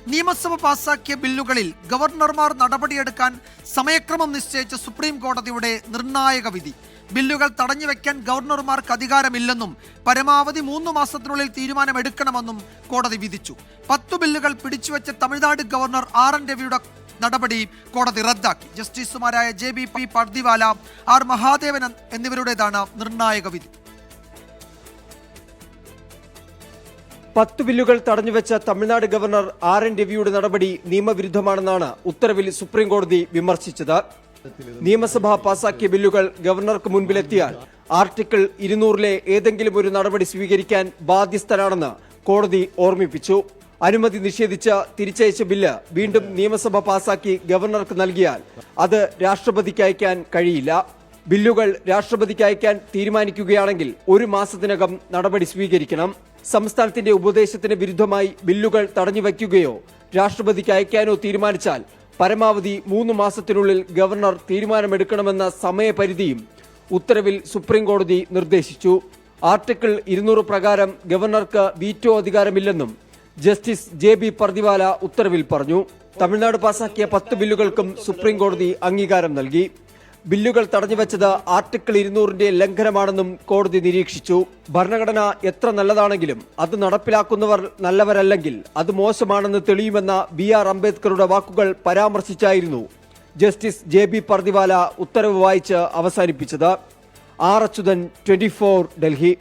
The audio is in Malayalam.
നിയമസഭ പാസാക്കിയ ബില്ലുകളിൽ ഗവർണർമാർ നടപടിയെടുക്കാൻ സമയക്രമം നിശ്ചയിച്ച സുപ്രീം കോടതിയുടെ നിർണായക വിധി. ബില്ലുകൾ തടഞ്ഞുവെക്കാൻ ഗവർണർമാർക്ക് അധികാരമില്ലെന്നും പരമാവധി 3 മാസത്തിനുള്ളിൽ തീരുമാനമെടുക്കണമെന്നും കോടതി വിധിച്ചു. 10 ബില്ലുകൾ പിടിച്ചുവെച്ച തമിഴ്നാട് ഗവർണർ RN രവിയുടെ നടപടി കോടതി റദ്ദാക്കി. ജസ്റ്റിസുമാരായ JB പർദിവാല, R മഹാദേവൻ എന്നിവരുടേതാണ് നിർണായക വിധി. 10 ബില്ലുകൾ തടഞ്ഞുവെച്ച തമിഴ്നാട് ഗവർണർ RN രവിയുടെ നടപടി നിയമവിരുദ്ധമാണെന്നാണ് ഉത്തരവിൽ സുപ്രീം കോടതി വിമർശിച്ചത്. നിയമസഭ പാസാക്കിയ ബില്ലുകൾ ഗവർണർക്ക് മുൻപിലെത്തിയാൽ ആർട്ടിക്കിൾ 200 ഏതെങ്കിലും ഒരു നടപടി സ്വീകരിക്കാൻ ബാധ്യസ്ഥനാണെന്ന് കോടതി ഓർമ്മിപ്പിച്ചു. അനുമതി നിഷേധിച്ച് തിരിച്ചയച്ച ബില്ല് വീണ്ടും നിയമസഭ പാസാക്കി ഗവർണർക്ക് നൽകിയാൽ അത് രാഷ്ട്രപതിക്ക് അയക്കാൻ കഴിയില്ല. ബില്ലുകൾ രാഷ്ട്രപതിക്ക് അയക്കാൻ തീരുമാനിക്കുകയാണെങ്കിൽ 1 മാസത്തിനകം നടപടി സ്വീകരിക്കണം. സംസ്ഥാനത്തിന്റെ ഉപദേശത്തിന് വിരുദ്ധമായി ബില്ലുകൾ തടഞ്ഞുവയ്ക്കുകയോ രാഷ്ട്രപതിക്ക് അയക്കാനോ തീരുമാനിച്ചാൽ പരമാവധി 3 മാസത്തിനുള്ളിൽ ഗവർണർ തീരുമാനമെടുക്കണമെന്ന സമയപരിധിയും ഉത്തരവിൽ സുപ്രീം കോടതി നിർദ്ദേശിച്ചു. ആർട്ടിക്കിൾ 200 പ്രകാരം ഗവർണർക്ക് വീറ്റോ അധികാരമില്ലെന്നും ജസ്റ്റിസ് JB പർദിവാല ഉത്തരവിൽ പറഞ്ഞു. തമിഴ്നാട് പാസാക്കിയ 10 ബില്ലുകൾക്കും സുപ്രീം കോടതി അംഗീകാരം നൽകി. ബില്ലുകൾ തടഞ്ഞുവെച്ചത് ആർട്ടിക്കിൾ 200 ലംഘനമാണെന്നും കോടതി നിരീക്ഷിച്ചു. ഭരണഘടന എത്ര നല്ലതാണെങ്കിലും അത് നടപ്പിലാക്കുന്നവർ നല്ലവരല്ലെങ്കിൽ അത് മോശമാണെന്ന് തെളിയുമെന്ന BR അംബേദ്കറുടെ വാക്കുകൾ പരാമർശിച്ചായിരുന്നു ജസ്റ്റിസ് JB പർദിവാല ഉത്തരവ് വായിച്ച് അവസാനിപ്പിച്ചത്. R. അച്യുതൻ, 24, ഡൽഹി.